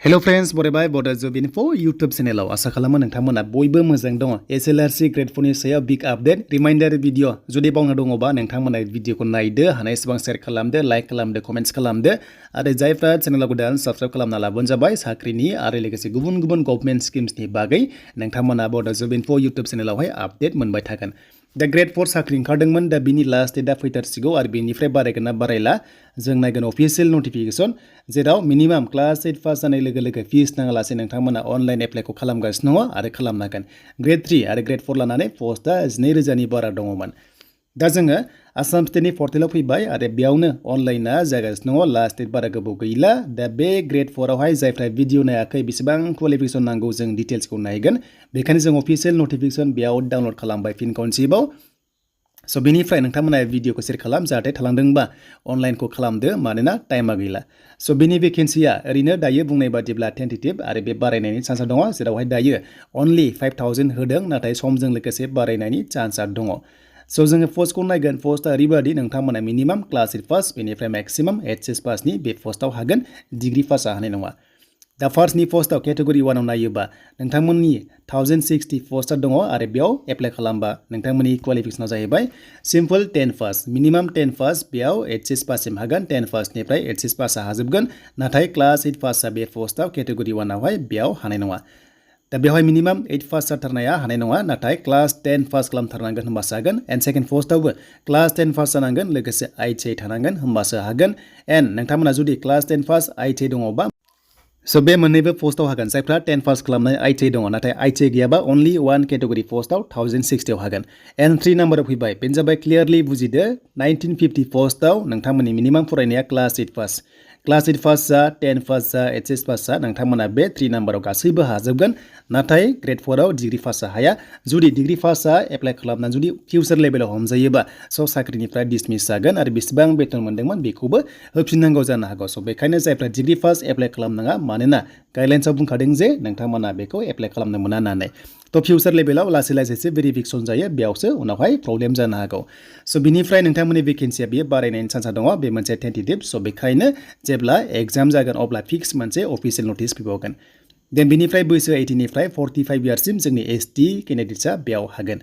Hello friends, बरायबाय Bodo Info YouTube channel आसा खालामो नोंथांमोना बयबो मोजां दङ SLRC GRADE-4 नि सायाव बिग आपडेट रिमाइंडार भिडिअ जुदि बावना दङबा नोंथांमोना भिडिअखौ नायदो हानायसेबां शेयार खालामदो लाइक खालामदो कमेन्ट्स खालामदो आरो जायफ्रा चेनेलाव गोदान साबस्क्राइब खालामना लाबोन जाबाय साख्रिनि आरो लोगोसे गुबुन गुबुन गभर्नमेन्ट स्किम्सनि बागै नोंथांमोना Bodo Info YouTube चेनेलावहाय आपडेट मोनबाय थागोन दा GRADE-4 साख्रि ओंखारदोंमोन दा बिनि लास्ट डेटआ फैथारसिगौ आरो बिनिफ्राय बारायगोन ना बारायला जों नायगोन अफिशियेल नटिफिकेशन जेराव मिनिमाम क्लास 8 पास जानाय लोगो लोगो फिस नाङालासे नोंथांमोना अनलाइन एप्लाइखौ खालामगासिनो दङ आरो खालामनो हागोन GRADE-3 आरो GRADE-4 लानानै पस्टआ 12,000 नि बारा दङमोन दा जोङो आसाम स्टेटनि पर्टेलाव फैबाय आरो बेयावनो अनलाइना जागासिनो दङ लास्ट डेट बारा गोबाव गैला दा बे GRADE-4 आवहाय जायफ्रा भिडिअ नायाखै बेसेबां क्वालिफिकेशन नांगौ जों डिटेल्सखौ नायगोन बेखायनो जों अफिशियेल नटिफिकेशन बेयाव डाउनलोड खालामबाय फिन खनसेबाव स' बेनिफ्राय नोंथांमोना भिडिअखौ शेयार खालाम जाहाथे थालांदोंबा अनलाइनखौ खालामदो मानोना टाइमा गैला स' बेनि भेकेन्सिया ओरैनो दायो बुंनाय बादिब्ला टेन्टेटिभ आरो बे बारायनायनि चान्सआ दङ जेरावहाय दायो अनलि 5,000 होदों नाथाय समजों लोगोसे बारायनायनि चान्सआ दङ स' जोङो पस्टखौ नायगोन पस्टआ ओरैबादि नोंथांमोना मिनिमाम क्लास 8 पास बेनिफ्राय मेक्सिमाम HS पासनि बे पस्टआव हागोन डिग्री पासआ हानाय नङा दा फार्स्टनि पस्टआव केटेगरि 1 आव नायोबा नोंथांमोननि 1060 पस्टआ दङ आरो बेयाव एप्लाइ खालामबा नोंथांमोननि क्वालिफिकेशना जाहैबाय सिम्पल 10 पास मिनिमाम 10 पास बेयाव HS पाससिम हागोन 10 पासनिफ्राय HS पासआ हाजोबगोन नाथाय क्लास 8 पासआ बे पस्टआव केटेगरि 1 आवहाय बेयाव हानाय नङा दा बेवहाय मिनिमाम 8 पास जाथारनाया हानाय नङा नाथाय क्लास 10 पास खालामथारनांगोन होमबासो हागोन एन्ड सेकेन्ड पस्टआवबो क्लास 10 पास जानांगोन लोगोसे ITI थानांगोन होमबासो हागोन एन्ड नोंथांमोना जुदि क्लास 10 पास ITI दङबा स' बे मोननैबो पस्टआव हागोन जायफ्रा 10 पास खालामनाय ITI दङ नाथाय ITI गैयाबा अनलि 1 केटेगरि पस्टआव 1060 आव हागोन एन्ड 3 नाम्बाराव फैबाय बेनो जाबाय क्लियारलि बुजिदो 1950 पस्टआव नोंथांमोननि मिनिमाम फरायनाया क्लास 8 पास क्लास 8 पास जा 10 पास जा HS पास जा नोंथांमोना बे 3 नाम्बाराव गासैबो हाजोबगोन नाथाय GRADE-4 आव डिग्री पासआ हाया जुदि डिग्री पासआ एप्लाइ खालामनानै जुदि फिउचार लेभेलाव हमजायोबा स' साख्रिनिफ्राय डिसमिस जागोन आरो बेसेबां बेथन मोनदोंमोन बेखौबो होफिननांगौ जानो हागौ स' बेखायनो जायफ्रा डिग्री पास एप्लाइ खालामनाङा मानोना गाइडलाइन्सआव बुंखादों जे नोंथांमोना बेखौ एप्लाइ खालामनो मोना होननानै थ' फिउचार लेभेलाव लासै लासैसो भेरिफिकेसन जायो बेयावसो उनावहाय प्रब्लेम जानो हागौ स' बिनिफ्राय नोंथांमोननि भेकेन्सिया बेयो बारायनायनि चान्सआ दङ बे मोनसे टेन्टेटिभ स' बेखायनो जेब्ला एग्जाम जागोन अब्ला फिक्स मोनसे अफिसियेल नटिस फैबावगोन देन बिनिफ्राय बैसो 18 निफ्राय 45 इयार्ससिम जोंनि ST केन्डिडेट्सआ बेयाव हागोन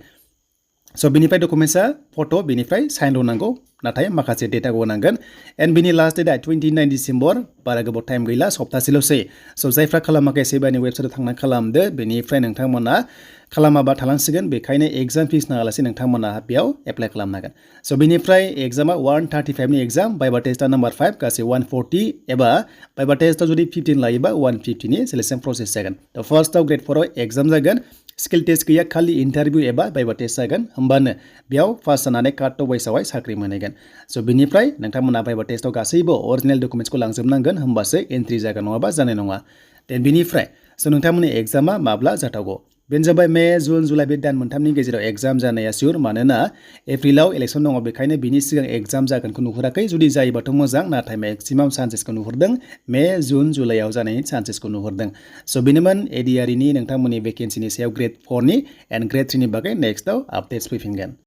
स' बिनिफ्राय डकुमेन्ट्सआ फट' बिनिफ्राय साइनल' नांगौ नाथाय माखासे डेटाखौ नांगोन एन्ड बिनि लास्ट डेटआ 29 डिसेम्बर बारा गोबाव टाइम गैला सप्तासेल'सै स' जायफ्रा खालामाखै सेबानि वेबसाइटआव थांना खालामदो बेनिफ्राय नोंथांमोना खालामाबा थालांसिगोन बेखायनो एग्जाम फिस नाङालासे नोंथांमोना बेयाव एप्लाइ खालामनो हागोन स' बिनिफ्राय एग्जामा 135 नि एग्जाम बाइबा टेस्टआ नम्बर 5 गासै 140 एबा बाइबा टेस्टआव जुदि 15 लायोबा 150 नि सिलेक्शन प्रसेस जागोन दा फार्स्टआव GRADE-4 आव एग्जाम जागोन स्किल टेस्ट गैया खालि इन्टारभिउ एबा बाइबा टेस्ट जागोन होमबानो बेयाव पास जानानै काट अफ वाइसआवहाय साख्रि मोनहैगोन स' बिनिफ्राय नोंथांमोना बाइबा टेस्टआव गासैबो अरिजिनेल डकुमेन्ट्सखौ लांजोबनांगोन होमबासो एन्ट्रि जागोन नङाबा जानाय नङा देन बिनिफ्राय स' नोंथांमोननि एग्जामा माब्ला जाथावगौ बेनो जाबाय मे जुन जुलाइ बे दान मोनथामनि गेजेराव एग्जाम जानाया सियर मानोना एप्रिलाव इलेक्सन दङ बेखायनो बिनि सिगां एग्जाम जागोनखौ नुहुराखै जुदि जायोबाथ' मोजां नाथाय मेक्सिमाम चान्सेसखौ नुहुरदों मे जुन जुलाइआव जानायनि चान्सेसखौ नुहुरदों स' बेनोमोन एडिआरइनि नोंथांमोननि भेकेन्सिनि सायाव GRADE-4 नि एन्ड GRADE-3 नि बागै नेक्स्टआव आपडेट्स फैफिनगोन